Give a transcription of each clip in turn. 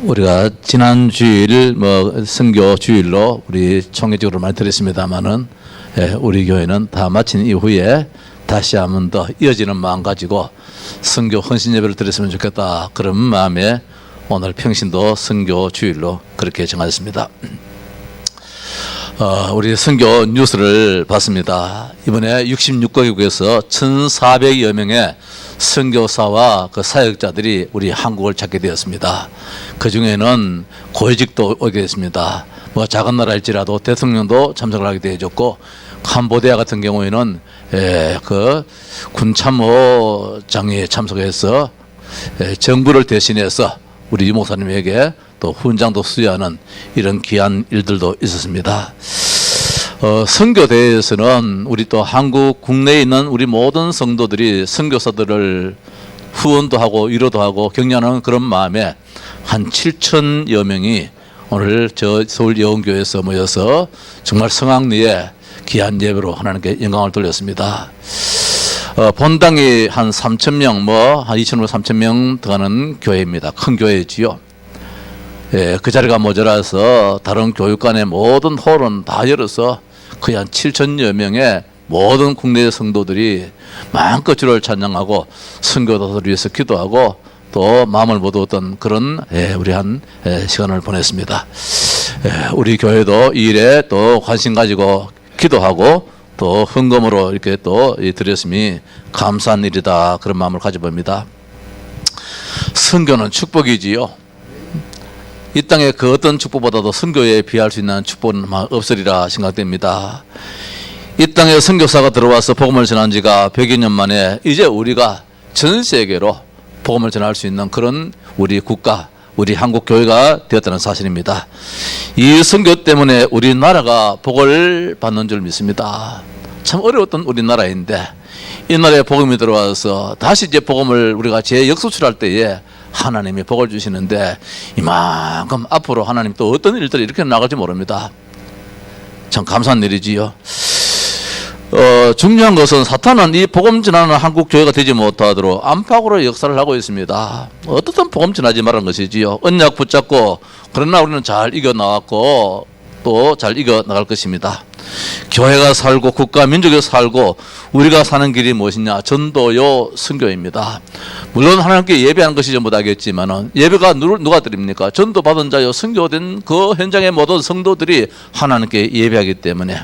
우리가 지난 주일 선교 주일로 우리 총회적으로 많이 들었습니다만은 우리 교회는 다 마친 이후에 다시 한번 더 이어지는 마음 가지고 선교 헌신 예배를 드렸으면 좋겠다, 그런 마음에 오늘 평신도 선교 주일로 그렇게 정하였습니다. 우리 선교 뉴스를 봤습니다. 이번에 66개국에서 1,400여 명의 선교사와 그 사역자들이 우리 한국을 찾게 되었습니다. 그 중에는 고위직도 오게 됐습니다. 작은 나라일지라도 대통령도 참석을 하게 되어졌고, 캄보디아 같은 경우에는 그 군참모장이 참석해서 정부를 대신해서 우리 유 목사님에게 또 훈장도 수여하는 이런 귀한 일들도 있었습니다. 선교대회에서는 우리 또 한국 국내에 있는 우리 모든 성도들이 선교사들을 후원도 하고 위로도 하고 격려하는 그런 마음에 한 7,000여 명이 오늘 저 서울 여원교회에서 모여서 정말 성황리에 귀한 예배로 하나님께 영광을 돌렸습니다. 본당이 한 3,000명, 한 2,500, 3,000명 들어가는 교회입니다. 큰 교회지요. 그 자리가 모자라서 다른 교육관의 모든 홀은 다 열어서 거의 한 7,000여 명의 모든 국내 성도들이 마음껏 주를 찬양하고 선교도를 위해서 기도하고 또 마음을 모두었던 그런 우리 한 시간을 보냈습니다. 우리 교회도 이 일에 또 관심 가지고 기도하고 또 헌금으로 이렇게 또 드렸음이 감사한 일이다, 그런 마음을 가져봅니다. 선교는 축복이지요. 이 땅에 그 어떤 축복보다도 선교에 비할 수 있는 축복은 없으리라 생각됩니다. 이 땅에 선교사가 들어와서 복음을 전한 지가 100여 년 만에 이제 우리가 전 세계로 복음을 전할 수 있는 그런 우리 국가, 우리 한국 교회가 되었다는 사실입니다. 이 선교 때문에 우리나라가 복을 받는 줄 믿습니다. 참 어려웠던 우리나라인데 이 나라에 복음이 들어와서 다시 이제 복음을 우리가 재역수출할 때에 하나님이 복을 주시는데 이만큼 앞으로 하나님 또 어떤 일들이 이렇게 나갈지 모릅니다. 참 감사한 일이지요. 중요한 것은 사탄은 이 복음 전하는 한국 교회가 되지 못하도록 안팎으로 역사를 하고 있습니다. 어떻든 복음 전하지 말라는 것이지요. 언약 붙잡고, 그러나 우리는 잘 이겨나왔고 또 잘 이겨나갈 것입니다. 교회가 살고 국가 민족이 살고 우리가 사는 길이 무엇이냐? 전도요 선교입니다. 물론 하나님께 예배하는 것이 전부 다겠지만 예배가 누가 드립니까? 전도 받은 자요 선교된 그 현장의 모든 성도들이 하나님께 예배하기 때문에.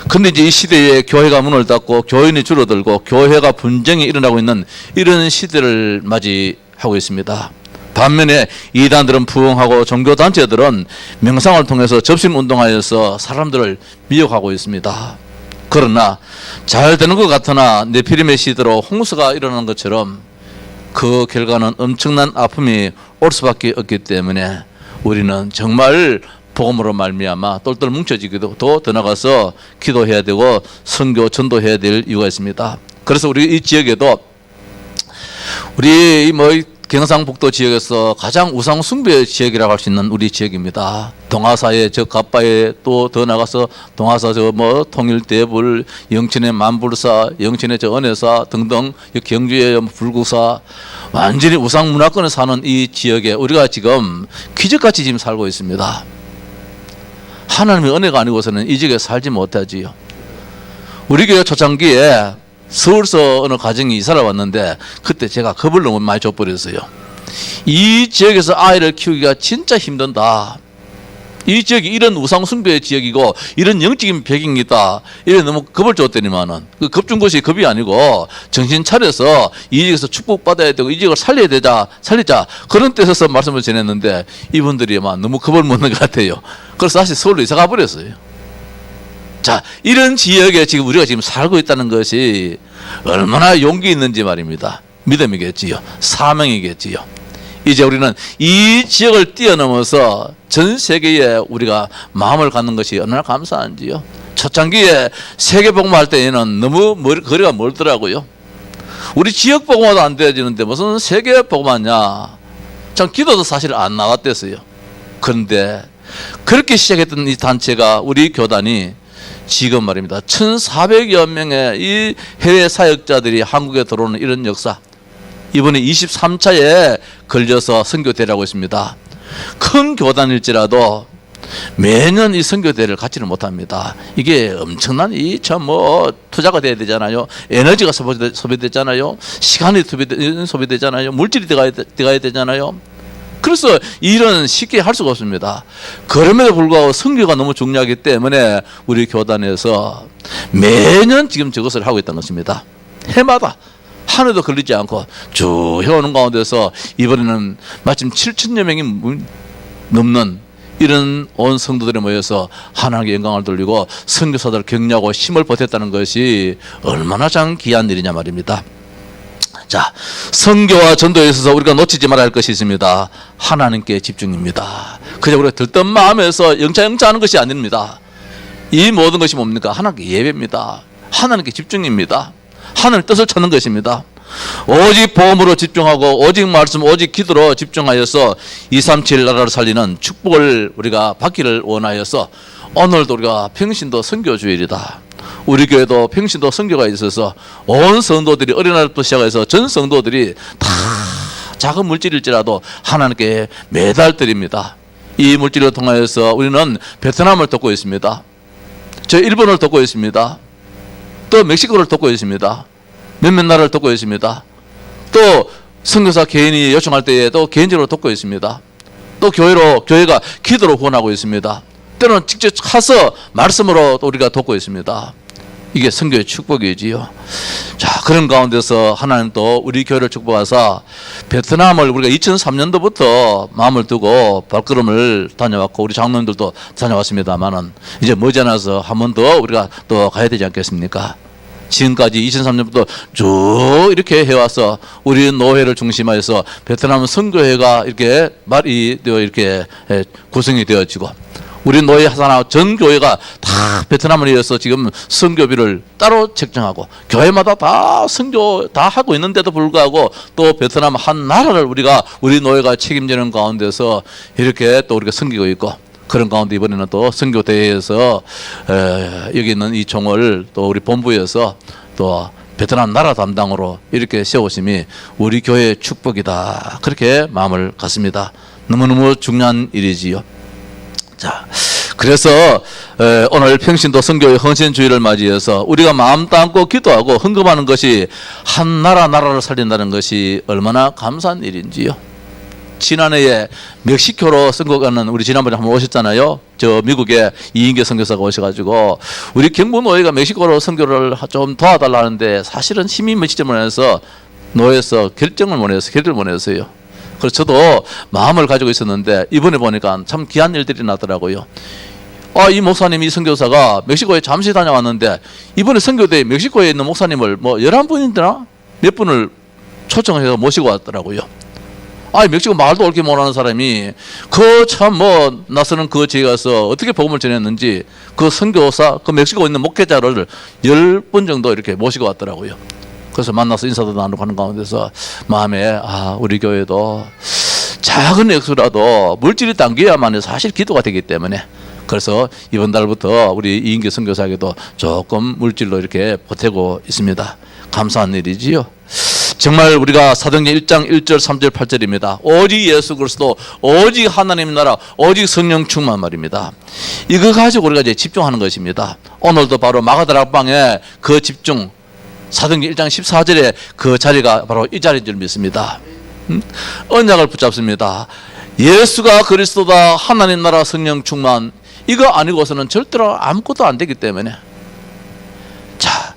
근데 이제 이 시대에 교회가 문을 닫고 교인이 줄어들고 교회가 분쟁이 일어나고 있는 이런 시대를 맞이하고 있습니다. 반면에 이단들은 부흥하고 종교단체들은 명상을 통해서 접신운동하여서 사람들을 미혹하고 있습니다. 그러나 잘 되는 것 같으나 네피림의 시대로 홍수가 일어나는 것처럼 그 결과는 엄청난 아픔이 올 수밖에 없기 때문에 우리는 정말 복음으로 말미암아 똘똘 뭉쳐지기도 더 나가서 기도해야 되고 선교 전도해야 될 이유가 있습니다. 그래서 우리 이 지역에도 우리 경상북도 지역에서 가장 우상 숭배 지역이라고 할 수 있는 우리 지역입니다. 동화사에 저 갑바에 또 더 나가서 동화사 통일대불, 영천의 만불사, 영천의 은혜사 등등, 경주의 불구사, 완전히 우상 문화권에 사는 이 지역에 우리가 지금 기적같이 지금 살고 있습니다. 하나님의 은혜가 아니고서는 이 지역에 살지 못하지요. 우리 교회 초창기에 서울서 어느 가정이 이사를 왔는데 그때 제가 겁을 너무 많이 줘버렸어요. 이 지역에서 아이를 키우기가 진짜 힘든다. 이 지역이 이런 우상 숭배의 지역이고 이런 영적인 배경이다. 이래 너무 겁을 줬더니만은 그 겁 준 것이 겁이 아니고 정신 차려서 이 지역에서 축복받아야 되고 이 지역을 살리자 그런 뜻에서 말씀을 전했는데 이분들이 너무 겁을 먹는 것 같아요. 그래서 다시 서울로 이사 가버렸어요. 자, 이런 지역에 지금 우리가 지금 살고 있다는 것이 얼마나 용기 있는지 말입니다. 믿음이겠지요. 사명이겠지요. 이제 우리는 이 지역을 뛰어넘어서 전 세계에 우리가 마음을 갖는 것이 얼마나 감사한지요. 초창기에 세계 복음할 때에는 너무 거리가 멀더라고요. 우리 지역 복음화도 안 되어지는데 무슨 세계 복음하냐. 참 기도도 사실 안 나왔댔어요. 그런데 그렇게 시작했던 이 단체가 우리 교단이 지금 말입니다. 1,400여 명의 이 해외 사역자들이 한국에 들어오는 이런 역사, 이번에 23차에 걸려서 선교대회라고 있습니다. 큰 교단일지라도 매년 이 선교대회를 갖지는 못합니다. 이게 엄청난 이 참 뭐 투자가 돼야 되잖아요. 에너지가 소비되잖아요. 시간이 소비되잖아요. 물질이 들어가야 되잖아요. 그래서 일은 쉽게 할 수가 없습니다. 그럼에도 불구하고 선교가 너무 중요하기 때문에 우리 교단에서 매년 지금 저것을 하고 있다는 것입니다. 해마다 한 해도 걸리지 않고 쭉 해오는 가운데서 이번에는 마침 7천여 명이 넘는 이런 온 성도들이 모여서 하나님께 영광을 돌리고 선교사들을 격려하고 힘을 보탰다는 것이 얼마나 참 귀한 일이냐 말입니다. 자, 선교와 전도에 있어서 우리가 놓치지 말아야 할 것이 있습니다. 하나님께 집중입니다. 그저 우리가 들뜬 마음에서 영차영차하는 것이 아닙니다. 이 모든 것이 뭡니까? 하나님께 예배입니다. 하나님께 집중입니다. 하나님의 뜻을 찾는 것입니다. 오직 복음으로 집중하고 오직 말씀 오직 기도로 집중하여서 237 나라를 살리는 축복을 우리가 받기를 원하여서 오늘도 우리가 평신도 선교주일이다. 우리 교회도 평신도 선교가 있어서 온 성도들이 어린아이부터 시작해서 전 성도들이 다 작은 물질일지라도 하나님께 매달 드립니다. 이 물질을 통하여서 우리는 베트남을 돕고 있습니다. 저 일본을 돕고 있습니다. 또 멕시코를 돕고 있습니다. 몇몇 나라를 돕고 있습니다. 또 선교사 개인이 요청할 때에 또 개인적으로 돕고 있습니다. 또 교회가 기도로 후원하고 있습니다. 때로는 직접 가서 말씀으로 또 우리가 돕고 있습니다. 이게 선교의 축복이지요. 자, 그런 가운데서 하나님 또 우리 교회를 축복하사 베트남을 우리가 2003년도부터 마음을 두고 발걸음을 다녀왔고 우리 장로님들도 다녀왔습니다만은 이제 머지않아서 한 번 더 우리가 또 가야 되지 않겠습니까? 지금까지 2003년부터 쭉 이렇게 해와서 우리 노회를 중심하여서 베트남 선교회가 이렇게 말이 되어 이렇게 구성이 되어지고 우리 노회 하사나 전 교회가 다 베트남을 위해서 지금 선교비를 따로 책정하고 교회마다 다 선교 다 하고 있는데도 불구하고 또 베트남 한 나라를 우리 노회가 책임지는 가운데서 이렇게 또 우리가 섬기고 있고 그런 가운데 이번에는 또 선교대회에서 여기 있는 이 총을 또 우리 본부에서 또 베트남 나라 담당으로 이렇게 세우심이 우리 교회의 축복이다. 그렇게 마음을 갖습니다. 너무너무 중요한 일이지요. 자, 그래서 오늘 평신도 선교의 헌신주의를 맞이해서 우리가 마음 담고 기도하고 헌금하는 것이 한 나라를 살린다는 것이 얼마나 감사한 일인지요. 지난해에 멕시코로 선교 가는 우리 지난번에 한번 오셨잖아요. 저 미국에 이인계 선교사가 오셔가지고 우리 경북노회가 멕시코로 선교를 좀 도와달라는데 사실은 힘이 미치지 못해서 노회에서 결정을 못 했어요. 그래서 저도 마음을 가지고 있었는데 이번에 보니까 참 귀한 일들이 나더라고요. 이 목사님, 이 선교사가 멕시코에 잠시 다녀왔는데 이번에 선교대에 멕시코에 있는 목사님을 뭐 11분이나 몇 분을 초청해서 모시고 왔더라고요. 멕시코 말도 옳게 못하는 사람이 그 참 뭐 나서는 그 지에 가서 어떻게 복음을 전했는지 그 선교사, 그 멕시코에 있는 목회자를 10분 정도 이렇게 모시고 왔더라고요. 그래서 만나서 인사도 나누고 하는 가운데서 마음에 우리 교회도 작은 액수라도 물질이 담겨야만 사실 기도가 되기 때문에 그래서 이번 달부터 우리 이인규 선교사에게도 조금 물질로 이렇게 보태고 있습니다. 감사한 일이지요. 정말 우리가 사도행전 1장 1절 3절 8절입니다. 오직 예수 그리스도 오직 하나님 나라 오직 성령 충만 말입니다. 이거 가지고 우리가 이제 집중하는 것입니다. 오늘도 바로 마가다락방에 그 집중 사도행전 1장 14절에 그 자리가 바로 이 자리인 줄 믿습니다. 언약을 붙잡습니다. 예수가 그리스도다 하나님 나라 성령 충만 이거 아니고서는 절대로 아무것도 안 되기 때문에 자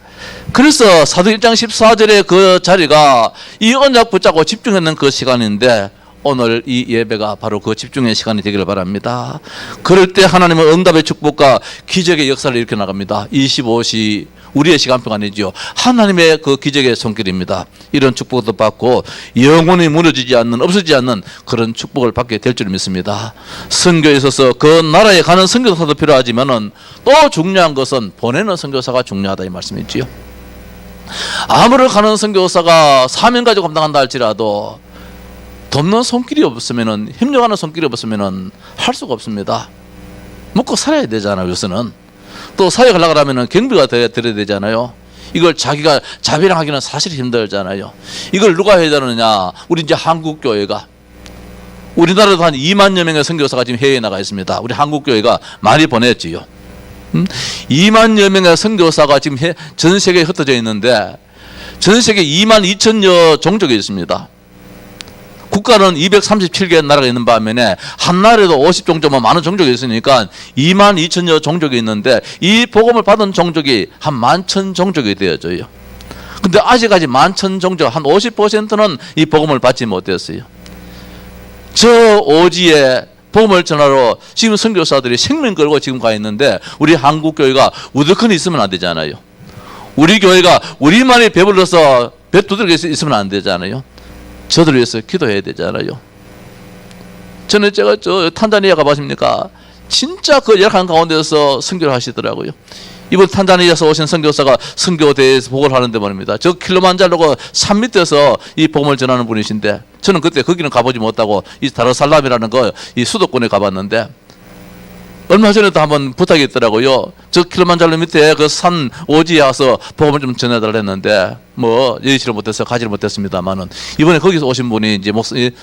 그래서 사도행전 1장 14절의 그 자리가 이 언약 붙잡고 집중하는 그 시간인데 오늘 이 예배가 바로 그 집중의 시간이 되기를 바랍니다. 그럴 때 하나님은 응답의 축복과 기적의 역사를 일으켜 나갑니다. 25시 우리의 시간표가 아니죠. 하나님의 그 기적의 손길입니다. 이런 축복도 받고 영원히 무너지지 않는 없어지지 않는 그런 축복을 받게 될 줄 믿습니다. 선교에 있어서 그 나라에 가는 선교사도 필요하지만은 또 중요한 것은 보내는 선교사가 중요하다 이 말씀이지요. 아무를 가는 선교사가 사명 가지고 감당한다 할지라도 돕는 손길이 없으면은 협력하는 손길이 없으면은 할 수가 없습니다. 먹고 살아야 되잖아요. 요새는 또 사역하려고 하면은 경비가 들어야 되잖아요. 이걸 자기가 자비랑하기는 사실 힘들잖아요. 이걸 누가 해야 되느냐? 우리 이제 한국교회가, 우리나라도 한 2만여 명의 선교사가 지금 해외에 나가 있습니다. 우리 한국교회가 많이 보냈지요. 2만여 명의 선교사가 지금 전 세계에 흩어져 있는데 전 세계 2만 2천여 종족이 있습니다. 국가는 237개 나라가 있는 반면에 한 나라에도 50종족만 많은 종족이 있으니까 2만 2천여 종족이 있는데 이 복음을 받은 종족이 한 11,000종족이 되어져요. 근데 아직까지 11,000종족 한 50%는 이 복음을 받지 못했어요. 저 오지에 복음을 전하러 지금 선교사들이 생명 걸고 지금 가 있는데 우리 한국교회가 우두커니 있으면 안 되잖아요. 우리 교회가 우리만이 배불러서 배 두들겨 있으면 안 되잖아요. 저들 위해서 기도해야 되잖아요. 전에 제가 저 탄자니아 가봤습니까? 진짜 그 열악한 가운데서 선교를 하시더라고요. 이번 탄자니아에서 오신 선교사가 선교대회에서 복을 하는데 말입니다. 저 킬로만자로가 산 밑에서 이 복음을 전하는 분이신데 저는 그때 거기는 가보지 못하고 이 다르살람이라는 이 수도권에 가봤는데 얼마 전에도 한번 부탁이 있더라고요. 저 킬로만자로 밑에 그 산 오지에 와서 복음을 좀 전해달라 했는데 뭐 여의치를 못해서 가지를 못했습니다만은 이번에 거기서 오신 분이 이제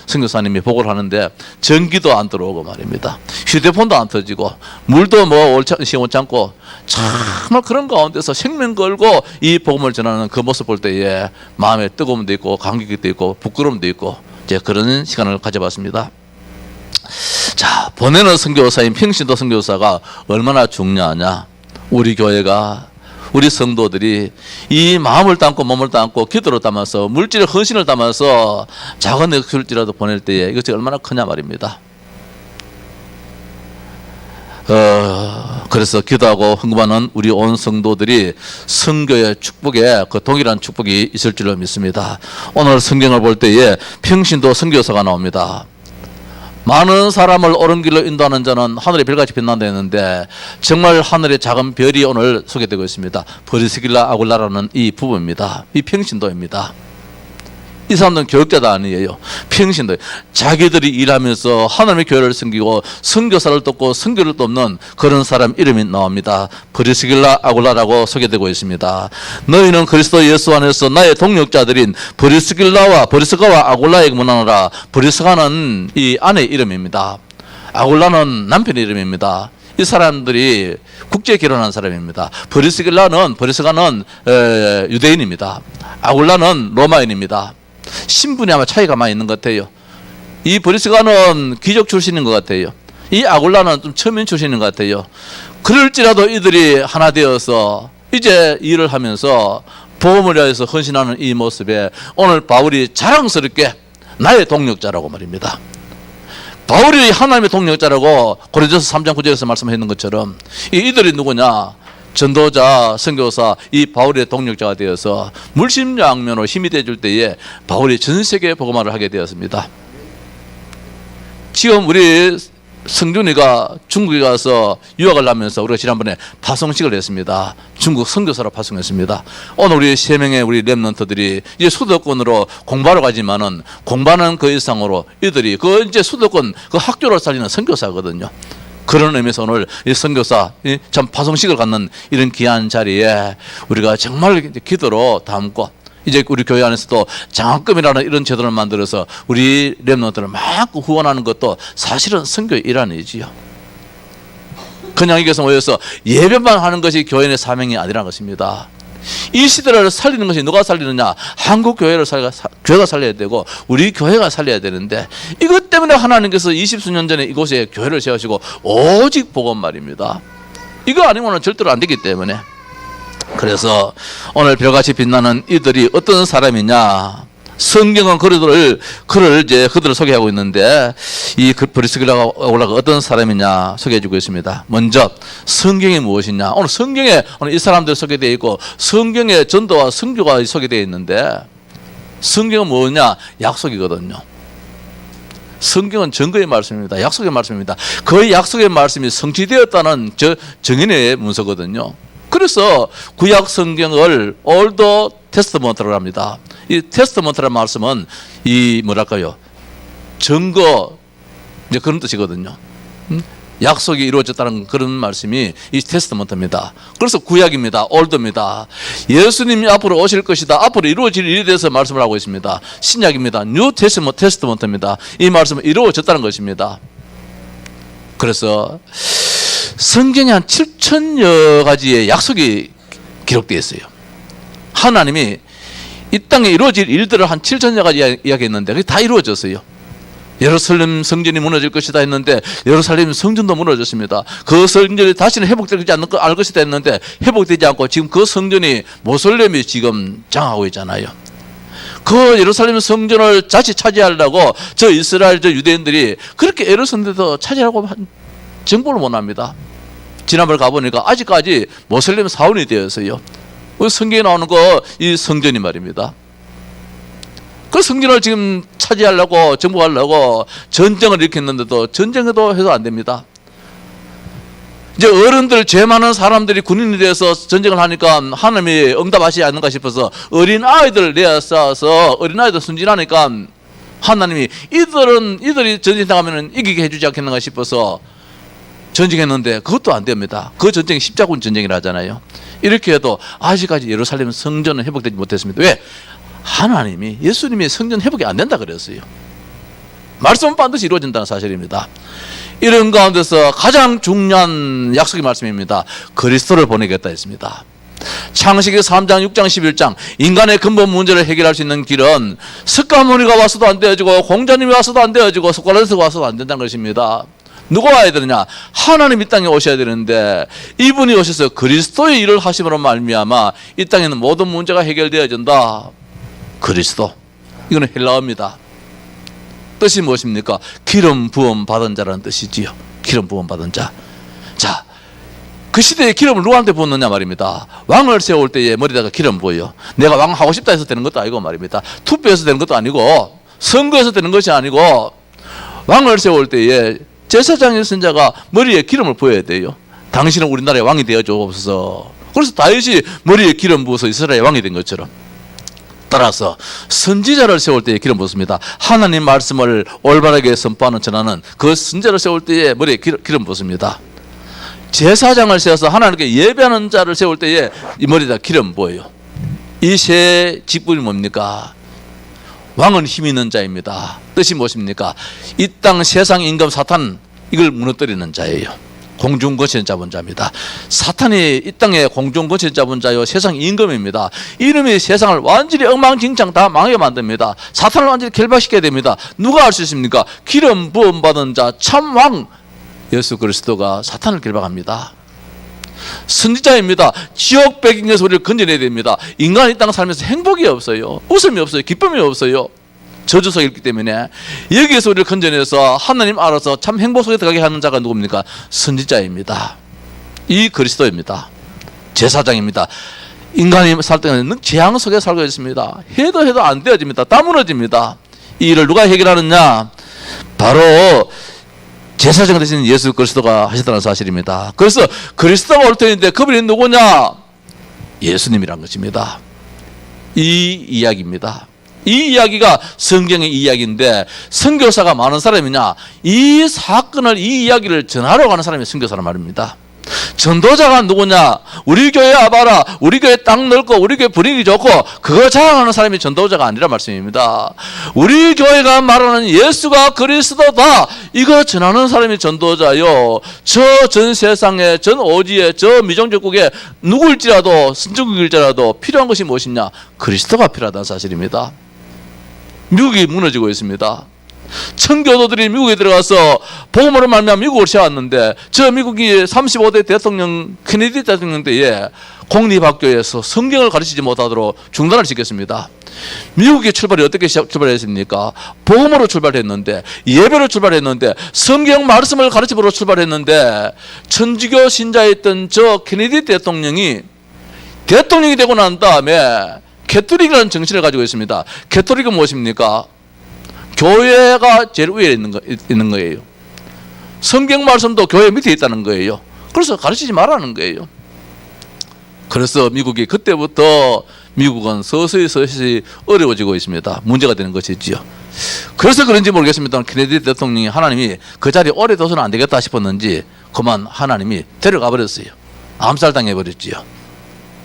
선교사님이 복을 하는데 전기도 안 들어오고 말입니다. 휴대폰도 안 터지고 물도 뭐 시원치 않고 정말 그런 가운데서 생명 걸고 이 복음을 전하는 그 모습 볼 때에 마음에 뜨거움도 있고 감격도 있고 부끄러움도 있고 이제 그런 시간을 가져봤습니다. 자, 보내는 선교사인 평신도 선교사가 얼마나 중요하냐. 우리 교회가, 우리 성도들이 이 마음을 담고 몸을 담고 기도를 담아서 물질의 헌신을 담아서 작은 액수일지라도 보낼 때에 이것이 얼마나 크냐 말입니다. 그래서 기도하고 헌금하는 우리 온 성도들이 선교의 축복에 그 동일한 축복이 있을 줄로 믿습니다. 오늘 성경을 볼 때에 평신도 선교사가 나옵니다. 많은 사람을 옳은 길로 인도하는 자는 하늘의 별같이 빛난다 했는데 정말 하늘의 작은 별이 오늘 소개되고 있습니다. 브리스길라 아굴라라는 이 부부입니다. 이 평신도입니다. 이 사람들은 교육자도 아니에요. 평신도. 자기들이 일하면서 하나님의 교회를 섬기고 선교사를 돕고 선교를 돕는 그런 사람 이름이 나옵니다. 브리스길라 아굴라라고 소개되고 있습니다. 너희는 그리스도 예수 안에서 나의 동력자들인 브리스가와 아굴라에게 문안하라. 브리스가는 이 아내 이름입니다. 아굴라는 남편의 이름입니다. 이 사람들이 국제 결혼한 사람입니다. 브리스가는 유대인입니다. 아굴라는 로마인입니다. 신분이 아마 차이가 많이 있는 것 같아요. 이 브리스가는 귀족 출신인 것 같아요. 이 아굴라는 좀 천민 출신인 것 같아요. 그럴지라도 이들이 하나 되어서 이제 일을 하면서 복음을 위해서 헌신하는 이 모습에 오늘 바울이 자랑스럽게 나의 동력자라고 말입니다. 바울이 하나님의 동력자라고 고린도서 3장 9절에서 말씀했는 것처럼 이들이 누구냐? 전도자, 선교사, 이 바울의 동력자가 되어서 물심양면으로 힘이 돼줄 때에 바울이 전 세계 복음화를 하게 되었습니다. 지금 우리 성준이가 중국에 가서 유학을 하면서 우리가 지난번에 파송식을 했습니다. 중국 선교사로 파송했습니다. 오늘 우리 3명의 우리 렘넌트들이 이제 수도권으로 공부하러 가지만은 공부하는 그 이상으로 이들이 그 이제 수도권 그 학교를 살리는 선교사거든요. 그런 의미에서 오늘 이 선교사 참 파송식을 갖는 이런 귀한 자리에 우리가 정말 기도로 담고 이제 우리 교회 안에서도 장학금이라는 이런 제도를 만들어서 우리 렘넌트를 막 후원하는 것도 사실은 선교의 일환이지요. 그냥 이것은 모여서 예배만 하는 것이 교회의 사명이 아니라는 것입니다. 이 시대를 살리는 것이 누가 살리느냐? 한국 교회를 교회가 살려야 되고 우리 교회가 살려야 되는데 이것 때문에 하나님께서 20수년 전에 이곳에 교회를 세우시고 오직 복음 말입니다. 이거 아니고는 절대로 안 되기 때문에 그래서 오늘 별같이 빛나는 이들이 어떤 사람이냐? 성경은 그들을 소개하고 있는데 이 브리스길라가 어떤 사람이냐 소개해주고 있습니다. 먼저 성경이 무엇이냐? 오늘 성경에 오늘 이 사람들 소개되어 있고 성경에 전도와 선교가 소개되어 있는데 성경은 뭐냐? 약속이거든요. 성경은 증거의 말씀입니다. 약속의 말씀입니다. 그 약속의 말씀이 성취되었다는 정인의 문서거든요. 그래서 구약 성경을 올드 테스트먼트를 합니다. 이 테스트먼트라는 말씀은 이 뭐랄까요? 증거 이제 그런 뜻이거든요. 약속이 이루어졌다는 그런 말씀이 이 테스트먼트입니다. 그래서 구약입니다. 올드입니다. 예수님이 앞으로 오실 것이다. 앞으로 이루어질 일에 대해서 말씀을 하고 있습니다. 신약입니다. 뉴 테스트먼트입니다. 이 말씀은 이루어졌다는 것입니다. 그래서 성경에 한 7천여 가지의 약속이 기록되어 있어요. 하나님이 이 땅에 이루어질 일들을 한 7천여 가지 이야기했는데 그게 다 이루어졌어요. 예루살렘 성전이 무너질 것이다 했는데 예루살렘 성전도 무너졌습니다. 그 성전이 다시는 회복되지 않을 것이다 했는데 회복되지 않고 지금 그 성전이 모슬렘이 지금 장하고 있잖아요. 그 예루살렘 성전을 다시 차지하려고 저 이스라엘 저 유대인들이 그렇게 애를 썼는데도 차지하고 정보를 못 합니다. 지난번에 가보니까 아직까지 모슬렘 사원이 되었어요. 그 성경에 나오는 거 이 성전이 말입니다. 그 성전을 지금 차지하려고 정복하려고 전쟁을 일으켰는데도 전쟁에도 해도 안 됩니다. 이제 어른들 죄 많은 사람들이 군인이 되어서 전쟁을 하니까 하나님이 응답하시지 않는가 싶어서 어린 아이들을 내어서 어린 아이들 순진하니까 하나님이 이들이 전쟁 나가면 이기게 해주지 않겠는가 싶어서 전쟁했는데 그것도 안 됩니다. 그 전쟁이 십자군 전쟁이라 하잖아요. 이렇게 해도 아직까지 예루살렘 성전은 회복되지 못했습니다. 왜? 하나님이 예수님이 성전 회복이 안 된다 그랬어요. 말씀은 반드시 이루어진다는 사실입니다. 이런 가운데서 가장 중요한 약속의 말씀입니다. 그리스도를 보내겠다 했습니다. 창세기 3장, 6장, 11장 인간의 근본 문제를 해결할 수 있는 길은 석가모니가 와서도 안 되어지고 공자님이 와서도 안 되어지고 소크라테스가 와서도 안 된다는 것입니다. 누가 와야 되느냐? 하나님 이 땅에 오셔야 되는데 이분이 오셔서 그리스도의 일을 하심으로 말미암아 이 땅에는 모든 문제가 해결되어진다. 그리스도, 이거는 헬라어입니다. 뜻이 무엇입니까? 기름 부음 받은 자라는 뜻이지요. 기름 부음 받은 자. 자, 그 시대에 기름을 누구한테 부었느냐 말입니다. 왕을 세울 때에 머리다가 기름 부어요. 내가 왕 하고 싶다 해서 되는 것도 아니고 말입니다. 투표해서 되는 것도 아니고 선거에서 되는 것이 아니고 왕을 세울 때에 제사장의 선자가 머리에 기름을 부어야 돼요. 당신은 우리나라의 왕이 되어주옵소서. 그래서 다윗이 머리에 기름 부어서 이스라엘의 왕이 된 것처럼 따라서 선지자를 세울 때에 기름 부었습니다. 하나님 말씀을 올바르게 선포하는 전하는 그 선지자를 세울 때에 머리에 기름 부었습니다. 제사장을 세워서 하나님께 예배하는 자를 세울 때에 이 머리에다 기름 부어요. 이 세 직분이 뭡니까? 왕은 힘 있는 자입니다. 뜻이 무엇입니까? 이 땅 세상 임금 사탄 이걸 무너뜨리는 자예요. 공중거친 잡은 자입니다. 사탄이 이 땅에 공중거친 잡은 자요 세상 임금입니다. 이놈이 세상을 완전히 엉망진창 다 망하게 만듭니다. 사탄을 완전히 결박시켜야 됩니다. 누가 알 수 있습니까? 기름 부음 받은 자 참왕 예수 그리스도가 사탄을 결박합니다. 선지자입니다. 지옥 배경에서 우리를 건져내야 됩니다. 인간이 이 땅 살면서 행복이 없어요. 웃음이 없어요. 기쁨이 없어요. 저주 속에 있기 때문에 여기에서 우리를 건져내서 하나님 알아서 참 행복 속에 들어가게 하는 자가 누굽니까? 선지자입니다. 이 그리스도입니다. 제사장입니다. 인간이 살 때는 재앙 속에 살고 있습니다. 해도 안 되어집니다. 다 무너집니다. 이 일을 누가 해결하느냐? 바로 제사장 되신 예수 그리스도가 하셨다는 사실입니다. 그래서 그리스도가 올 터인데 그분이 누구냐? 예수님이란 것입니다. 이 이야기입니다. 이 이야기가 성경의 이야기인데 선교사가 많은 사람이냐? 이 사건을, 이 이야기를 전하러 가는 사람이 선교사란 말입니다. 전도자가 누구냐? 우리 교회 와봐라. 우리 교회 땅 넓고 우리 교회 분위기 좋고 그거 자랑하는 사람이 전도자가 아니라 말씀입니다. 우리 교회가 말하는 예수가 그리스도다. 이거 전하는 사람이 전도자요. 저 전 세상에, 전 오지에, 저 미종족국에 누구일지라도, 선진국일지라도 필요한 것이 무엇이냐? 그리스도가 필요하다는 사실입니다. 미국이 무너지고 있습니다. 청교도들이 미국에 들어가서 복음으로 말미암아 미국을 세웠는데 저 미국이 35대 대통령 케네디 대통령 때에 공립학교에서 성경을 가르치지 못하도록 중단을 시켰습니다. 미국의 출발이 어떻게 출발했습니까? 복음으로 출발했는데, 예배로 출발했는데, 성경 말씀을 가르침으로 출발했는데 천주교 신자였던 저 케네디 대통령이 되고 난 다음에 캐톨릭이라는 정신을 가지고 있습니다. 캐톨릭은 무엇입니까? 교회가 제일 위에 있는 거예요. 성경 말씀도 교회 밑에 있다는 거예요. 그래서 가르치지 말라는 거예요. 그래서 미국이 그때부터 미국은 서서히 어려워지고 있습니다. 문제가 되는 것이지요. 그래서 그런지 모르겠습니다. 케네디 대통령이 하나님이 그 자리에 오래 둬서는 안 되겠다 싶었는지 그만 하나님이 데려가 버렸어요. 암살당해 버렸지요.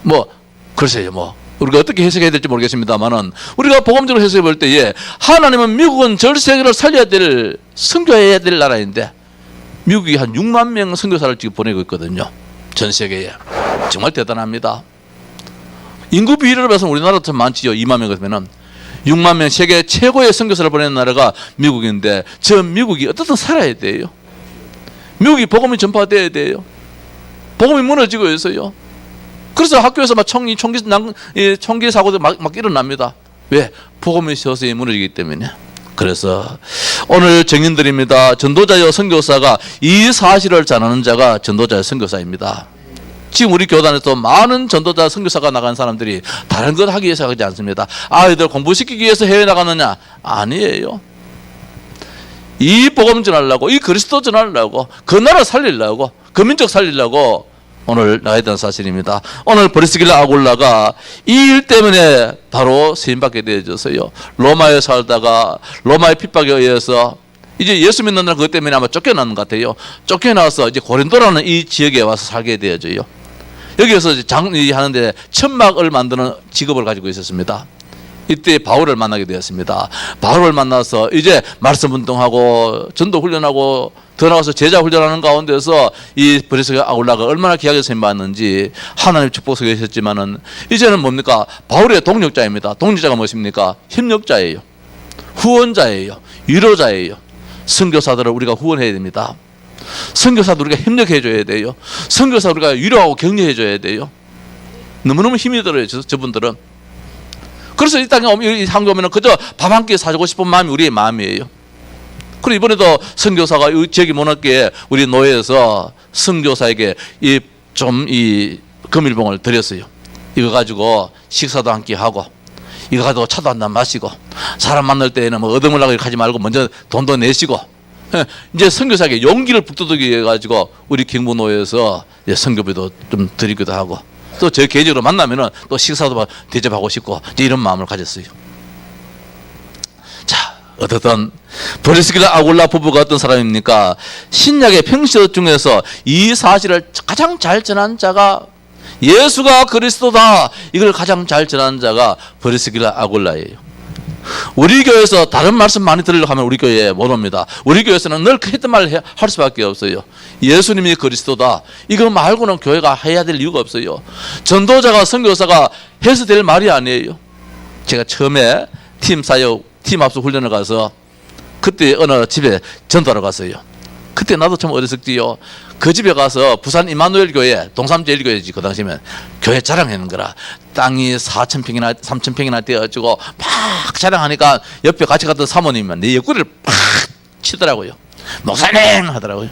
뭐 글쎄요, 뭐 우리가 어떻게 해석해야 될지 모르겠습니다만은, 우리가 복음적으로 해석해 볼 때에 하나님은 미국은 전 세계를 살려야 될, 선교해야 될 나라인데 미국이 한 6만 명 선교사를 지금 보내고 있거든요. 전 세계에. 정말 대단합니다. 인구 비율을 봐서 우리나라도 참 많지요. 2만 명 같으면은 6만 명, 세계 최고의 선교사를 보내는 나라가 미국인데, 저 미국이 어떻든 살아야 돼요. 미국이 복음이 전파돼야 돼요. 복음이 무너지고 있어요. 그래서 학교에서 막 총기 사고도 막 일어납니다. 왜? 복음이 서서히 무너지기 때문에. 그래서 오늘 정인들입니다. 전도자여 선교사가 이 사실을 전하는 자가 전도자여 선교사입니다. 지금 우리 교단에서 많은 전도자 선교사가 나간 사람들이 다른 것 하기 위해서 하지 않습니다. 아이들 공부시키기 위해서 해외 나가느냐? 아니에요. 이 복음 전하려고, 이 그리스도 전하려고, 그 나라 살리려고, 그 민족 살리려고 오늘 나가야 되는 사실입니다. 오늘 브리스길라 아굴라가 이 일 때문에 바로 세임받게 되어졌어요. 로마에 살다가 로마의 핍박에 의해서 이제 예수 믿는 날 그것 때문에 아마 쫓겨나는 것 같아요. 쫓겨나서 이제 고린도라는 이 지역에 와서 살게 되어져요. 여기에서 하는데 천막을 만드는 직업을 가지고 있었습니다. 이때 바울을 만나게 되었습니다. 바울을 만나서 이제 말씀 운동하고 전도 훈련하고 더 나가서 제자 훈련하는 가운데서 이 브리스길라 아굴라가 얼마나 귀하게 쓰임받았는지 하나님 축복 속에 있었지만은, 이제는 뭡니까? 바울의 동력자입니다. 동력자가 무엇입니까? 협력자예요. 후원자예요. 위로자예요. 선교사들을 우리가 후원해야 됩니다. 선교사들 우리가 협력해 줘야 돼요. 선교사 우리가 위로하고 격려해 줘야 돼요. 너무너무 힘이 들어요, 저분들은. 그래서 이 땅에 오면, 한국에 오면 그저 밥 한 끼 사주고 싶은 마음이 우리의 마음이에요. 그리고 이번에도 선교사가 이 지역이 모났기에 우리 노예에서 선교사에게 이 금일봉을 드렸어요. 이거 가지고 식사도 한 끼 하고, 이거 가지고 차도 한잔 마시고, 사람 만날 때에는 뭐 얻어먹으려고 하지 말고 먼저 돈도 내시고, 이제 선교사에게 용기를 북돋우기 위해 가지고 우리 경부노예에서 선교비도 좀 드리기도 하고, 또 저 개인적으로 만나면은 또 식사도 대접하고 싶고, 이제 이런 마음을 가졌어요. 자, 어떻든 브리스길라 아굴라 부부가 어떤 사람입니까? 신약의 평시도 중에서 이 사실을 가장 잘 전한 자가, 예수가 그리스도다, 이걸 가장 잘 전한 자가 브리스길라 아굴라예요. 우리 교회에서 다른 말씀 많이 들으려고 하면 우리 교회에 못 옵니다. 우리 교회에서는 늘 했던 말을 할 수밖에 없어요. 예수님이 그리스도다, 이거 말고는 교회가 해야 될 이유가 없어요. 전도자가, 선교사가 해서 될 말이 아니에요. 제가 처음에 팀 합숙 훈련을 가서 그때 어느 집에 전도하러 갔어요. 그때 나도 참 어렸었지요. 그 집에 가서 부산 이마누엘 교회, 동삼제일교회지 그 당시면, 교회 자랑하는 거라. 땅이 4,000평이나 3,000평이나 되어가지고 막 자랑하니까 옆에 같이 갔던 사모님은 내 옆구리를 팍 치더라고요. 목사님 하더라고요.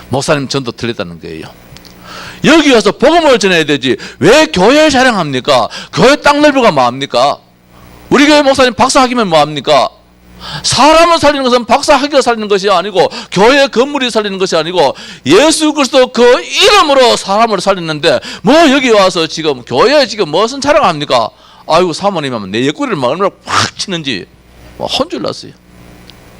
목사님 전도 틀렸다는 거예요. 여기 와서 복음을 전해야 되지 왜 교회 자랑합니까? 교회 땅 넓이가 뭐합니까? 우리 교회 목사님 박사학위면 뭐합니까? 사람을 살리는 것은 박사학위가 살리는 것이 아니고, 교회 건물이 살리는 것이 아니고, 예수 그리스도 그 이름으로 사람을 살리는데 뭐 여기 와서 지금 교회에 지금 무슨 자랑합니까? 아이고, 사모님 하면 내 옆구리를 막 얼마나 팍 치는지 혼줄 났어요.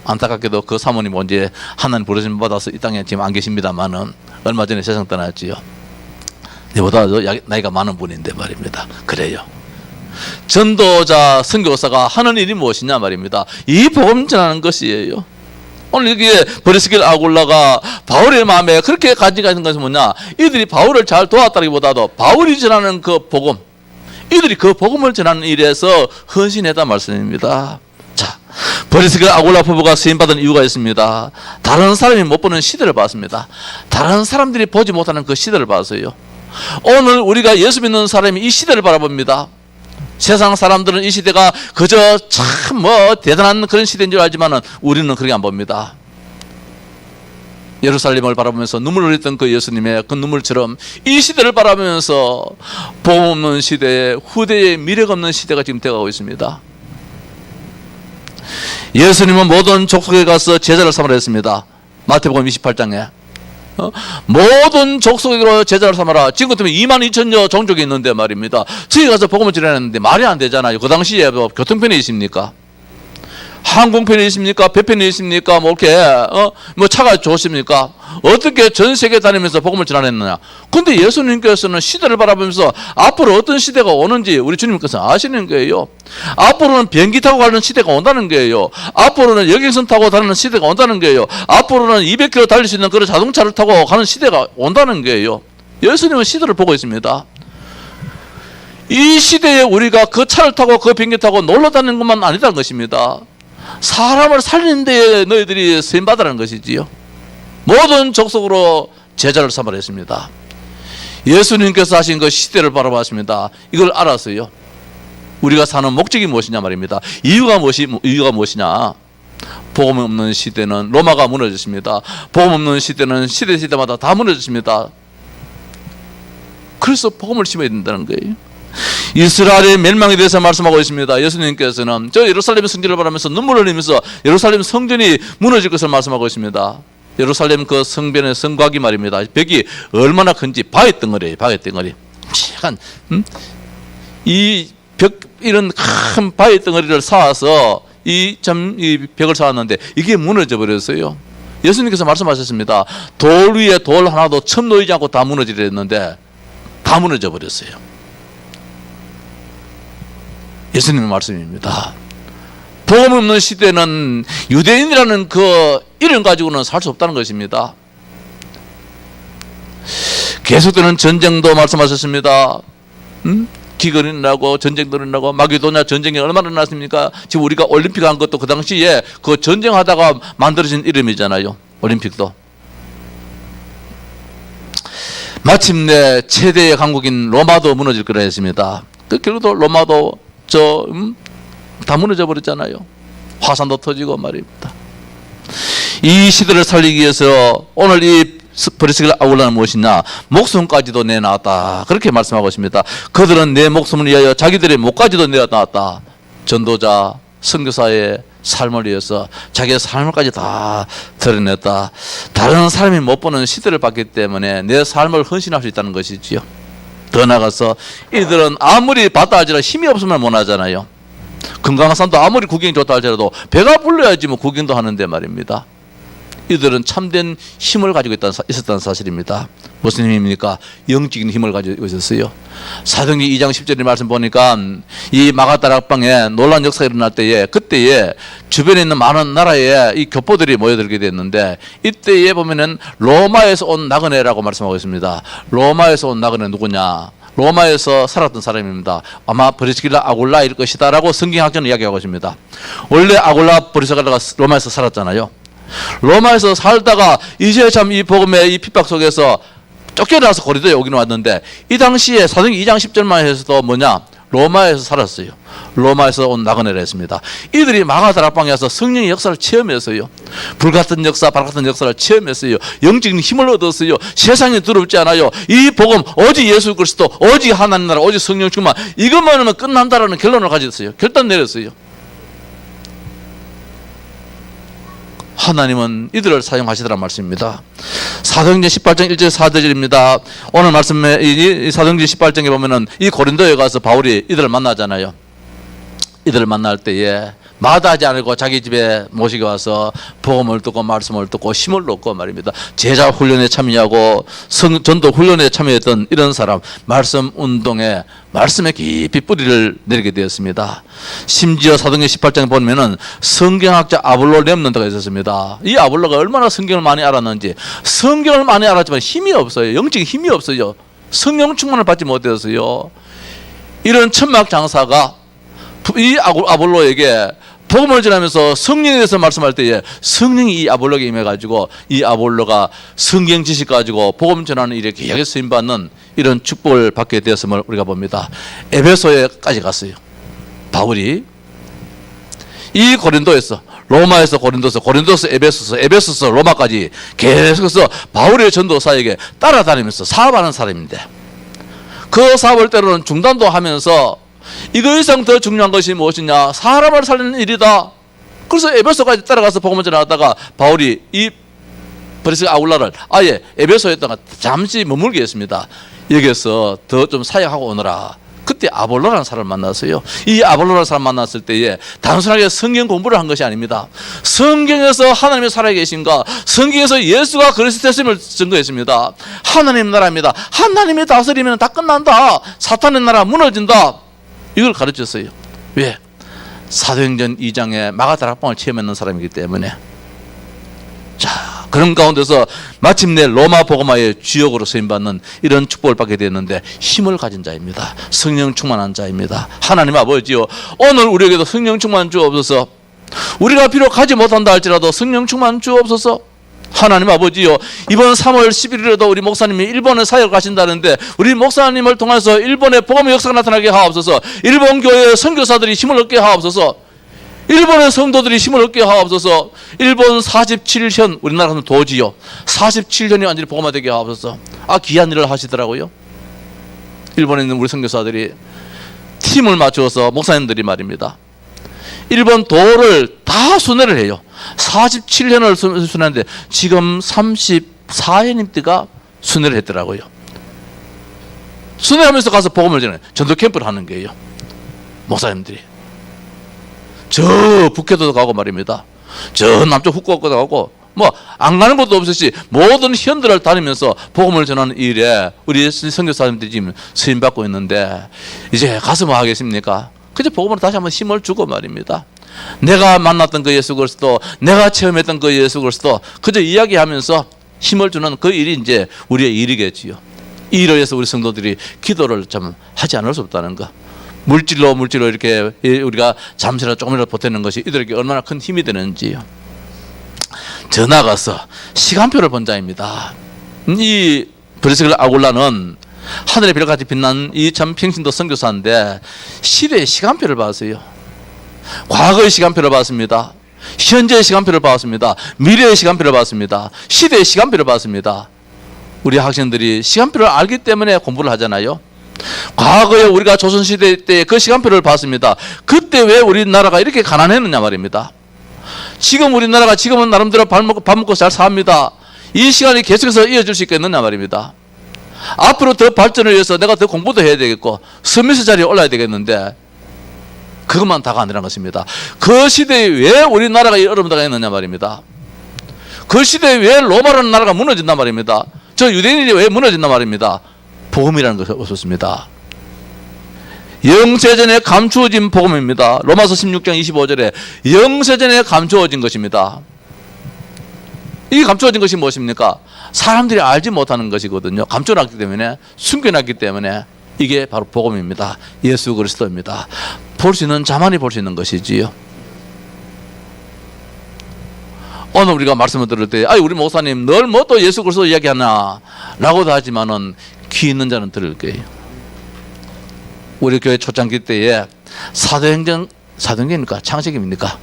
안타깝게도 그 사모님 언제 하나님 부르심 받아서 이 땅에 지금 안 계십니다만은, 얼마 전에 세상 떠났지요. 내보다 나이가 많은 분인데 말입니다. 그래요. 전도자, 선교사가 하는 일이 무엇이냐 말입니다. 이 복음 전하는 것이에요. 오늘 여기에 브리스길라 아굴라가 바울의 마음에 그렇게 가지고 있는 것은 뭐냐? 이들이 바울을 잘 도왔다기보다도 바울이 전하는 그 복음, 이들이 그 복음을 전하는 일에서 헌신했다 말씀입니다. 자, 브리스길라 아굴라 부부가 쓰임받은 이유가 있습니다. 다른 사람이 못 보는 시대를 봤습니다. 다른 사람들이 보지 못하는 그 시대를 봤어요. 오늘 우리가 예수 믿는 사람이 이 시대를 바라봅니다. 세상 사람들은 이 시대가 그저 참 뭐 대단한 그런 시대인 줄 알지만은 우리는 그렇게 안 봅니다. 예루살렘을 바라보면서 눈물을 흘렸던 그 예수님의 그 눈물처럼 이 시대를 바라보면서 복음 없는 시대에, 후대에 미래가 없는 시대가 지금 되어가고 있습니다. 예수님은 모든 족속에 가서 제자를 삼으라 했습니다. 마태복음 28장에 모든 족속으로 제자를 삼아라. 지금 같으면 22,000여 종족이 있는데 말입니다. 저기 가서 복음을 전하는데 말이 안 되잖아요. 그 당시에 뭐 교통편이 있습니까? 항공편이십니까? 배편이십니까? 뭐 이렇게 뭐 차가 좋으십니까? 어떻게 전 세계 다니면서 복음을 전하냈느냐? 근데 예수님께서는 시대를 바라보면서 앞으로 어떤 시대가 오는지 우리 주님께서 아시는 거예요. 앞으로는 비행기 타고 가는 시대가 온다는 거예요. 앞으로는 여객선 타고 다니는 시대가 온다는 거예요. 앞으로는 200km 달릴 수 있는 그런 자동차를 타고 가는 시대가 온다는 거예요. 예수님은 시대를 보고 있습니다. 이 시대에 우리가 그 차를 타고 그 비행기 타고 놀러 다니는 것만 아니다는 것입니다. 사람을 살리는 데에 너희들이 쓰임받으라는 것이지요. 모든 족속으로 제자를 삼으라 했습니다. 예수님께서 하신 그 시대를 바라봤습니다. 이걸 알았어요. 우리가 사는 목적이 무엇이냐 말입니다. 이유가 무엇이냐? 복음 없는 시대는 로마가 무너졌습니다. 복음 없는 시대는 시대마다 다 무너졌습니다. 그래서 복음을 심어야 된다는 거예요. 이스라엘의 멸망에 대해서 말씀하고 있습니다. 예수님께서는 저 예루살렘 성전을 바라면서 눈물을 흘리면서 예루살렘 성전이 무너질 것을 말씀하고 있습니다. 예루살렘 그 성변의 성곽이 말입니다. 벽이 얼마나 큰지 바위 덩어리예요. 바위 덩어리. 약간 이 벽 이런 큰 바위 덩어리를 쌓아서 이 벽을 쌓았는데 이게 무너져 버렸어요. 예수님께서 말씀하셨습니다. 돌 위에 돌 하나도 첨 놓이지 않고 다 무너지려 했는데 다 무너져 버렸어요. 예수님의 말씀입니다. 복음 없는 시대는 유대인이라는 그 이름 가지고는 살 수 없다는 것입니다. 계속되는 전쟁도 말씀하셨습니다. 기근이 일어나고 전쟁도 일어나고 마게도냐 전쟁이 얼마나 일어났습니까? 지금 우리가 올림픽 한 것도 그 당시에 그 전쟁하다가 만들어진 이름이잖아요. 올림픽도. 마침내 최대의 강국인 로마도 무너질 거라 했습니다. 그 결국도 로마도 다 무너져 버렸잖아요. 화산도 터지고 말입니다. 이 시대를 살리기 위해서 오늘 이 브리스길라 아굴라는 무엇이냐? 목숨까지도 내놨다. 그렇게 말씀하고 있습니다. 그들은 내 목숨을 위하여 자기들의 목까지도 내놨다. 전도자, 선교사의 삶을 위해서 자기의 삶을까지 다 드러냈다. 다른 사람이 못 보는 시대를 봤기 때문에 내 삶을 헌신할 수 있다는 것이지요. 더 나가서 이들은 아무리 봤다 할지라도 힘이 없으면 못 하잖아요. 건강한 사람도 아무리 구경이 좋다 할지라도 배가 불러야지 뭐 구경도 하는데 말입니다. 이들은 참된 힘을 가지고 있었다는 사실입니다. 무슨 힘입니까? 영적인 힘을 가지고 있었어요. 사도행전 2장 10절의 말씀 보니까 이 마가다락방에 놀라운 역사가 일어날 때에 그때에 주변에 있는 많은 나라의 이 교포들이 모여들게 됐는데 이때에 보면은 로마에서 온 나그네라고 말씀하고 있습니다. 로마에서 온 나그네 누구냐? 로마에서 살았던 사람입니다. 아마 브리스길라 아굴라일 것이다 라고 성경학자는 이야기하고 있습니다. 원래 아굴라 브리스길라가 로마에서 살았잖아요. 로마에서 살다가 이제 참 이 복음의 이 핍박 속에서 쫓겨나서 고린도에 오기는 왔는데 이 당시에 사도행전 2장 10절만 해서도 뭐냐? 로마에서 살았어요. 로마에서 온 나그네를 했습니다. 이들이 마가다락방에 와서 성령의 역사를 체험했어요. 불같은 역사, 바같은 역사를 체험했어요. 영적인 힘을 얻었어요. 세상에 두렵지 않아요. 이 복음 오직 예수 그리스도, 오직 하나님 나라, 오직 성령 충만 이것만 하면 끝난다라는 결론을 가졌어요. 결단 내렸어요. 하나님은 이들을 사용하시더란 말씀입니다. 사도행전 18장 1절 4절입니다. 오늘 말씀에 이 사도행전 18장에 보면은 이 고린도에 가서 바울이 이들을 만나잖아요. 이들을 만날 때에 마다하지 않고 자기 집에 모시고 와서 복음을 듣고 말씀을 듣고 힘을 얻고 말입니다. 제자 훈련에 참여하고 전도 훈련에 참여했던 이런 사람 말씀 운동에 말씀에 깊이 뿌리를 내리게 되었습니다. 심지어 사도행전 18장에 보면은 성경학자 아볼로 렘넌트가 있었습니다. 이 아볼로가 얼마나 성경을 많이 알았는지 성경을 많이 알았지만 힘이 없어요. 영적인 힘이 없어요. 성령 충만을 받지 못했어요. 이런 천막 장사가 이 아볼로에게 복음을 전하면서 성령에 대해서 말씀할 때에 성령이 이 아볼로에게 임해가지고 이 아볼로가 성경 지식 가지고 복음 전하는 일에 귀하게 쓰임받는 이런 축복을 받게 되었음을 우리가 봅니다. 에베소에까지 갔어요. 바울이 이 고린도에서 로마에서 고린도서 에베소서 로마까지 계속해서 바울의 전도사에게 따라다니면서 사업하는 사람인데 그 사업을 때로는 중단도 하면서 이거 이상 더 중요한 것이 무엇이냐? 사람을 살리는 일이다. 그래서 에베소까지 따라가서 복음을 전하다가 바울이 이 브리스길라 아굴라를 아예 에베소에다가 잠시 머물게 했습니다. 여기서 더 좀 사역하고 오너라. 그때 그때 아볼로라는 사람을 만났어요. 이 아볼로라는 사람을 만났을 때에 단순하게 성경 공부를 한 것이 아닙니다. 성경에서 하나님이 살아계신가, 성경에서 예수가 그리스도 됐음을 증거했습니다. 하나님 나라입니다. 하나님이 다스리면 다 끝난다. 사탄의 나라 무너진다. 이걸 가르쳤어요. 왜? 사도행전 2장에 마가다락방을 체험했는 사람이기 때문에. 자, 그런 가운데서 마침내 로마 복음화의 주역으로 쓰임받는 이런 축복을 받게 되었는데 힘을 가진 자입니다. 성령 충만한 자입니다. 하나님 아버지요, 오늘 우리에게도 성령 충만 주옵소서. 우리가 비록 가지 못한다 할지라도 성령 충만 주옵소서. 하나님 아버지요, 이번 3월 11일에도 우리 목사님이 일본에 사역 가신다는데 우리 목사님을 통해서 일본의 복음의 역사가 나타나게 하옵소서. 일본 교회의 선교사들이 힘을 얻게 하옵소서. 일본의 성도들이 힘을 얻게 하옵소서. 일본 47현, 우리나라는 도지요, 47현이 완전히 복음화되게 하옵소서. 귀한 일을 하시더라고요. 일본에 있는 우리 선교사들이 팀을 맞추어서 목사님들이 말입니다, 일본 도를 다 순회를 해요. 47년을 순회하는데 지금 34회님 때가 순회를 했더라고요. 순회하면서 가서 복음을 전해요. 전도 캠프를 하는 거예요. 목사님들이 저 북해도 가고 말입니다, 저 남쪽 후쿠오카도 가고 뭐 안 가는 것도 없이 모든 현들을 다니면서 복음을 전하는 일에 우리 선교사님들이 지금 쓰임 받고 있는데 이제 가서 뭐 하겠습니까? 그저 복음으로 다시 한번 힘을 주고 말입니다. 내가 만났던 그 예수 그리스도, 내가 체험했던 그 예수 그리스도 그저 이야기하면서 힘을 주는 그 일이 이제 우리의 일이겠지요. 이 일을 위해서 우리 성도들이 기도를 좀 하지 않을 수 없다는 거. 물질로 이렇게 우리가 잠시라도 조금이라도 보태는 것이 이들에게 얼마나 큰 힘이 되는지요. 저 나가서 시간표를 본 자입니다. 이 브리스겔 아굴라는 하늘의 별같이 빛난 이 참 평신도 선교사인데 시대의 시간표를 봤어요. 과거의 시간표를 봤습니다. 현재의 시간표를 봤습니다. 미래의 시간표를 봤습니다. 시대의 시간표를 봤습니다. 우리 학생들이 시간표를 알기 때문에 공부를 하잖아요. 과거에 우리가 조선시대 때 그 시간표를 봤습니다. 그때 왜 우리나라가 이렇게 가난했느냐 말입니다. 지금 우리나라가 지금은 나름대로 밥 먹고 잘 삽니다. 이 시간이 계속해서 이어질 수 있겠느냐 말입니다. 앞으로 더 발전을 위해서 내가 더 공부도 해야 되겠고 서밋스 자리에 올라야 되겠는데 그것만 다가 아니라는 것입니다. 그 시대에 왜 우리나라가 이 어려움을 당했느냐 말입니다. 그 시대에 왜 로마라는 나라가 무너진단 말입니다. 저 유대인이 왜 무너진단 말입니다. 복음이라는 것이 없었습니다. 영세전에 감추어진 복음입니다. 로마서 16장 25절에 영세전에 감추어진 것입니다. 이 감추어진 것이 무엇입니까? 사람들이 알지 못하는 것이거든요. 감춰놨기 때문에, 숨겨놨기 때문에 이게 바로 복음입니다. 예수 그리스도입니다. 볼 수 있는 자만이 볼 수 있는 것이지요. 오늘 우리가 말씀을 들을 때 우리 목사님 늘 뭐 또 예수 그리스도 이야기하나 라고도 하지만은 귀 있는 자는 들을 거예요. 우리 교회 초창기 때에 사도행전입니까? 창세기입니까?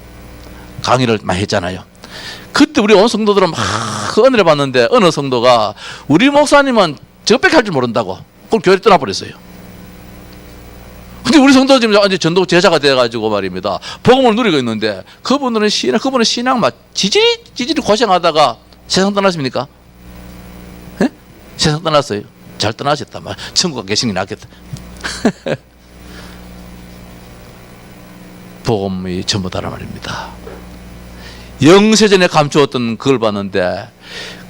강의를 많이 했잖아요. 그때 우리 온 성도들은 막 그 은혜를 받는데 어느 성도가 우리 목사님은 저것밖에 할 줄 모른다고 그걸 교회를 떠나버렸어요. 근데 우리 성도 지금 이제 전도 제자가 돼가지고 말입니다, 복음을 누리고 있는데 그분은 신앙 막 지질이 고생하다가 세상 떠났습니까? 예? 세상 떠났어요. 잘 떠나셨단 말. 천국에 계시는 게 낫겠다. 복음이 전부다란 말입니다. 영세전에 감추었던 그걸 봤는데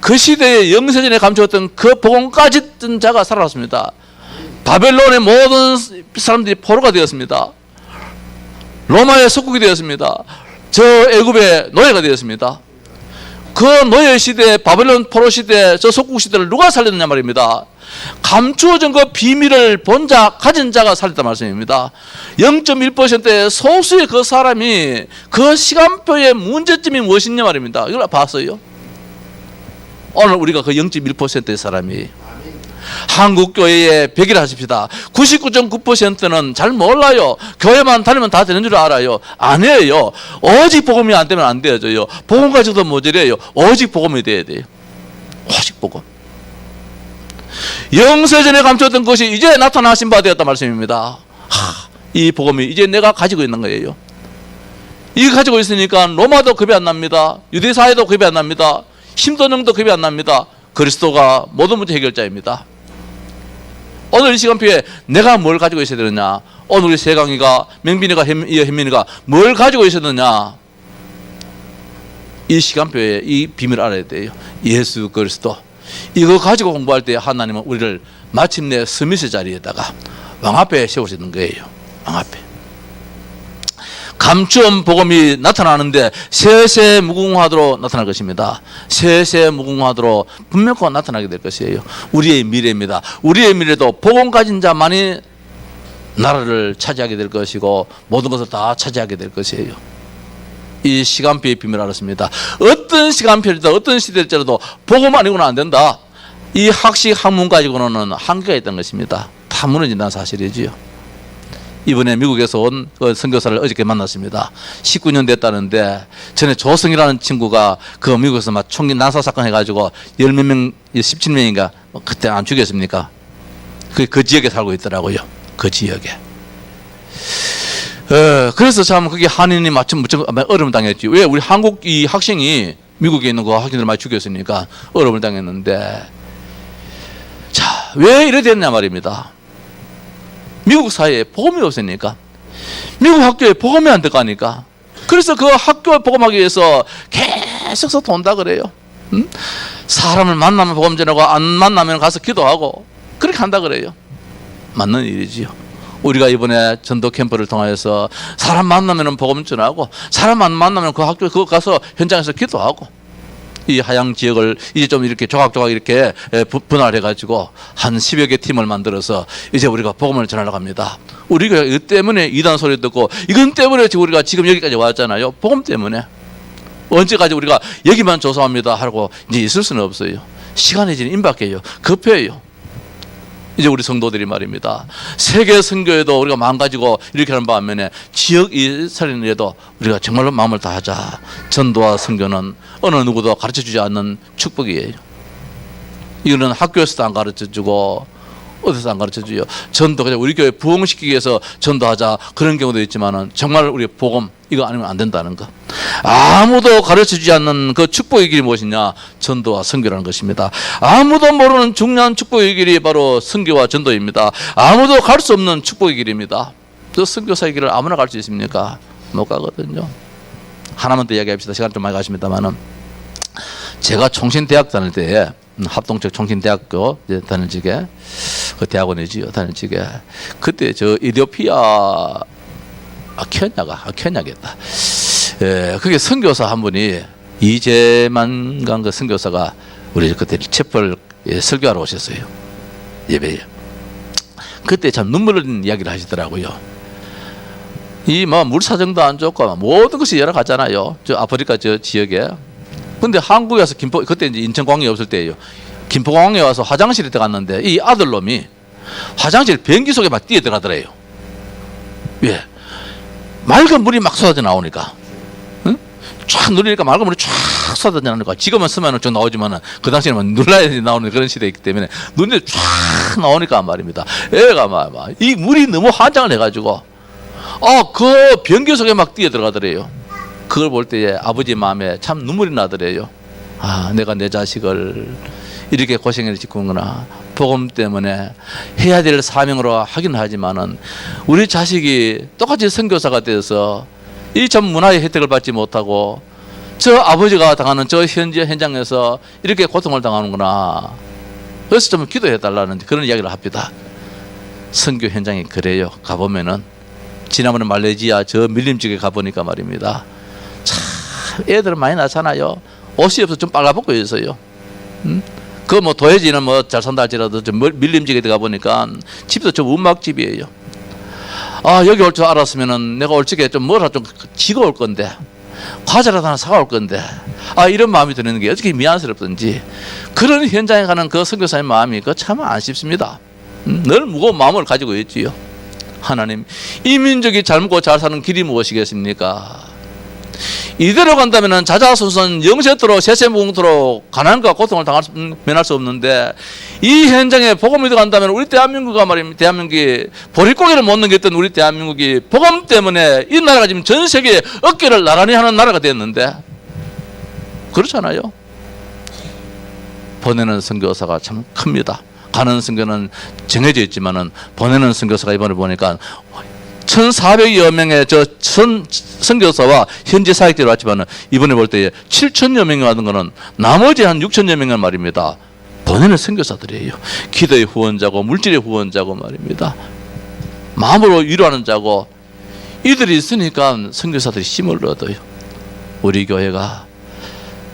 그 시대에 영세전에 감추었던 그 복음까지 뜬 자가 살아났습니다. 바벨론의 모든 사람들이 포로가 되었습니다. 로마의 속국이 되었습니다. 저 애굽의 노예가 되었습니다. 그 노예 시대, 바벨론 포로 시대, 저 속국 시대를 누가 살렸느냐 말입니다. 감추어진 그 비밀을 본 자, 가진 자가 살렸단 말씀입니다. 0.1%의 소수의 그 사람이 그 시간표의 문제점이 무엇이냐 말입니다. 이걸 봤어요. 오늘 우리가 그 0.1%의 사람이 한국교회의 100일 하십시다. 99.9%는 잘 몰라요. 교회만 다니면 다 되는 줄 알아요. 아니에요. 오직 복음이 안 되면 안 되어져요. 복음 가지고도 모자라요. 오직 복음이 돼야 돼요. 오직 복음. 영세전에 감추었던 것이 이제 나타나신 바 되었단 말씀입니다. 이 복음이 이제 내가 가지고 있는 거예요. 이거 가지고 있으니까 로마도 겁이 안 납니다. 유대사회도 겁이 안 납니다. 힘도능도 겁이 안 납니다. 그리스도가 모든 문제 해결자입니다. 오늘 이 시간표에 내가 뭘 가지고 있어야 되느냐? 오늘 우리 세강이가, 명빈이가, 혜민이가 뭘 가지고 있어야 되느냐? 이 시간표에 이 비밀을 알아야 돼요. 예수 그리스도. 이거 가지고 공부할 때 하나님은 우리를 마침내 스미스 자리에다가 왕 앞에 세우시는 거예요. 왕 앞에. 감추온 복음이 나타나는데 세세무궁화도로 나타날 것입니다. 세세무궁화도로 분명히 나타나게 될 것이에요. 우리의 미래입니다. 우리의 미래도 복음 가진 자만이 나라를 차지하게 될 것이고 모든 것을 다 차지하게 될 것이에요. 이 시간표의 비밀을 알았습니다. 어떤 시간표일지라도 어떤 시대일지라도 복음 아니고는 안 된다. 이 학식 학문 가지고는 한계가 있다는 것입니다. 다 무너진다는 사실이지요. 이번에 미국에서 온 그 선교사를 어저께 만났습니다. 19년 됐다는데 전에 조성이라는 친구가 그 미국에서 막 총기 난사 사건 해가지고 10몇 명, 17명인가 그때 안 죽였습니까? 그 지역에 살고 있더라고요. 그 지역에. 그래서 참 그게 한인이 마침 무척 어려움을 당했지. 왜? 우리 한국 이 학생이 미국에 있는 그 학생들 많이 죽였으니까 어려움을 당했는데, 자, 왜 이래 됐냐 말입니다. 미국 사회에 복음이 없으니까, 미국 학교에 복음이 안 들어가니까. 그래서 그 학교에 복음하기 위해서 계속 돈다 그래요. 사람을 만나면 복음 전하고 안 만나면 가서 기도하고 그렇게 한다 그래요. 맞는 일이지요. 우리가 이번에 전도 캠프를 통해서 사람 만나면 복음 전하고 사람 안 만나면 그 학교에 그거 가서 현장에서 기도하고, 이 하양 지역을 이제 좀 이렇게 조각조각 이렇게 분할해가지고 한 10여 개 팀을 만들어서 이제 우리가 복음을 전하려고 합니다. 우리가 이 때문에 이단 소리 듣고 이건 때문에 우리가 지금 여기까지 왔잖아요. 복음 때문에. 언제까지 우리가 여기만 조사합니다 하고 이제 있을 수는 없어요. 시간이 지금 임박해요. 급해요. 이제 우리 성도들이 말입니다. 세계 선교에도 우리가 마음 가지고 이렇게 하는 반면에 지역 이 살인에도 우리가 정말로 마음을 다하자. 전도와 선교는 어느 누구도 가르쳐주지 않는 축복이에요. 이거는 학교에서도 안 가르쳐주고 어디서 안 가르쳐줘요. 전도 그냥 우리 교회 부흥시키기 위해서 전도하자 그런 경우도 있지만은 정말 우리 복음 이거 아니면 안 된다는 거. 아무도 가르쳐주지 않는 그 축복의 길이 무엇이냐? 전도와 선교라는 것입니다. 아무도 모르는 중요한 축복의 길이 바로 선교와 전도입니다. 아무도 갈 수 없는 축복의 길입니다. 그 선교사의 길을 아무나 갈 수 있습니까? 못 가거든요. 하나만 더 이야기합시다. 시간 좀 많이 가십니다만은, 제가 총신대학 다닐 때에 합동적 총신대학교 다닐 적에 그 대학원이지요. 다닐 적에 그때 저 이디오피아 케냐겠다. 그게 선교사 한 분이 이재만 그 선교사가 우리 그때 채플 설교하러 오셨어요. 예배에. 그때 참 눈물 흘리는 이야기를 하시더라고요. 이 뭐 물 사정도 안 좋고 모든 것이 여러 가잖아요. 저 아프리카 저 지역에. 근데 한국에 와서 그때 이제 인천공항이 없을 때예요. 김포공항에 와서 화장실에 들어갔는데 이 아들놈이 화장실 변기 속에 막 뛰어 들어가더래요. 왜? 맑은 물이 막 쏟아져 나오니까. 응? 쫙 누르니까 맑은 물이 쫙 쏟아져 나오니까, 지금은 쓰면 좀 나오지만은 그 당시에는 눌러야 나오는 그런 시대이기 때문에 눈에 쫙 나오니까 말입니다. 애가 막 이 물이 너무 환장을 해가지고 그 변기 속에 막 뛰어 들어가더래요. 그걸 볼 때 아버지 마음에 참 눈물이 나더래요. 내가 내 자식을 이렇게 고생을 짓구나. 복음 때문에 해야 될 사명으로 하긴 하지만은 우리 자식이 똑같이 선교사가 돼서 이 참 문화의 혜택을 받지 못하고 저 아버지가 당하는 저 현장에서 이렇게 고통을 당하는구나. 그래서 좀 기도해 달라는 그런 이야기를 합니다. 선교 현장이 그래요. 가보면은 지난번에 말레이시아 저 밀림지역에 가보니까 말입니다. 참 애들 많이 낳잖아요. 옷이 없어 좀 빨라벗고 있어요. 그 뭐 도해지는 뭐 잘 산다 할지라도 좀 밀림지역에 들어가 보니까 집도 좀 운막집이에요. 여기 올 줄 알았으면은 내가 올 적에 좀 뭐라 좀 지고 올 건데, 과자라도 하나 사올 건데, 이런 마음이 드는 게 어떻게 미안스럽든지, 그런 현장에 가는 그 선교사의 마음이 그 참 안 쉽습니다. 늘 무거운 마음을 가지고 있지요. 하나님, 이 민족이 잘 먹고 잘 사는 길이 무엇이겠습니까? 이대로 간다면 자자손손 영세토록 세세무궁토록 가난과 고통을 면할 수 없는데, 이 현장에 복음이 들어간다면 우리 대한민국가 말입니다. 대한민국이 보릿고개를 못 넘겼던 우리 대한민국이 복음 때문에 이 나라가 지금 전 세계에 어깨를 나란히 하는 나라가 됐는데, 그렇잖아요. 보내는 선교사가 참 큽니다. 가는 선교는 정해져 있지만은 보내는 선교사가 이번에 보니까 1,400여 명의 선교사와 현지 사역자로 왔지만은 이번에 볼 때 7,000여 명이 왔는 거는 나머지 한 6,000여 명은 말입니다. 보내는 선교사들이에요. 기도의 후원자고 물질의 후원자고 말입니다. 마음으로 위로하는 자고 이들이 있으니까 선교사들이 힘을 얻어요. 우리 교회가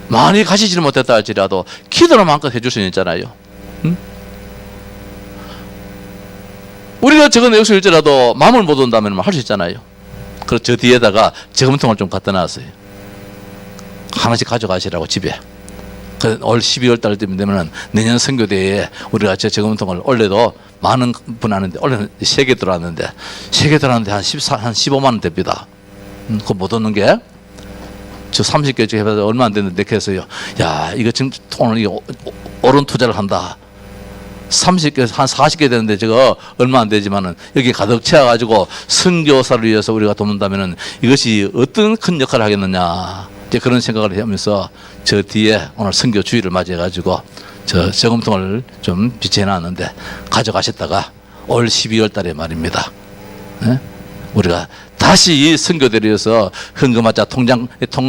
많이 가시지는 못했다 할지라도 기도로 마음껏 해줄 수 있잖아요. 응? 우리가 적은 역술일지라도 마음을 못 온다면 할 수 있잖아요. 그래서 저 뒤에다가 저금통을 좀 갖다 놨어요. 하나씩 가져가시라고 집에. 올 12월 달 되면 내년 선교대회에 우리가 저 저금통을 올려도 많은 분 하는데 원래는 3개 들어왔는데 3개 들어왔는데 한 15만 원 됩니다. 그거 못 얻는 게 저 30개 중에 해봐서 얼마 안 됐는데 그래서요. 야 이거 지금 오늘 이거 옳은 투자를 한다. 30개 한 40개 되는데 저거 얼마 안 되지만은 여기 가득 채워가지고 선교사를 위해서 우리가 돕는다면은 이것이 어떤 큰 역할을 하겠느냐 이제 그런 생각을 하면서 저 뒤에 오늘 선교 주일을 맞이해가지고 저 저금통을 좀 비치해놨는데 가져가셨다가 올 12월 달에 말입니다. 예? 우리가 다시 이 선교대를 위해서 헌금하자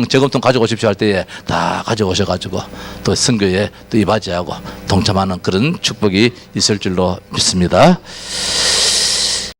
저금통 가져오십시오 할 때에 다 가져오셔가지고 또 선교에 또 이바지하고 동참하는 그런 축복이 있을 줄로 믿습니다.